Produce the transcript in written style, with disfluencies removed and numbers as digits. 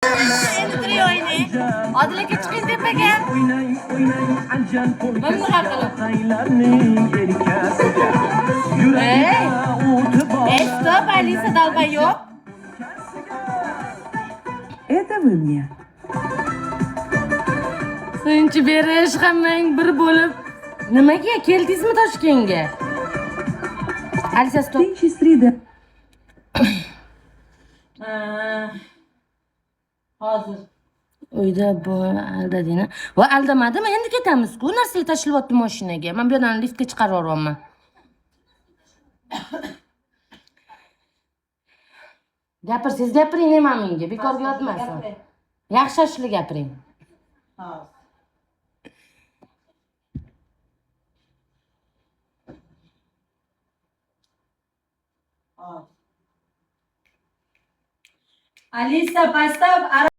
Endi trio o'ynay. Odil aka chiqing tepaga. Mana Ey, stop, Alisa Dolbayov. Это вы мне. Sinchi berish hammang bir bo'lib. Nimaga keldingizmi Toshkentga? Alisa stop. Ты счастлива. Hozir uyda bu aldadingmi? Va aldamadim, endi ketamiz-ku. Narsalar tashilyapti mashinaga. Men bu yerdan liftga chiqarib yuboryapman. Gapirsangiz gapiring, nima menga bekorga yotmasin. Yaxshi ashula gapiring. Alisa, поставь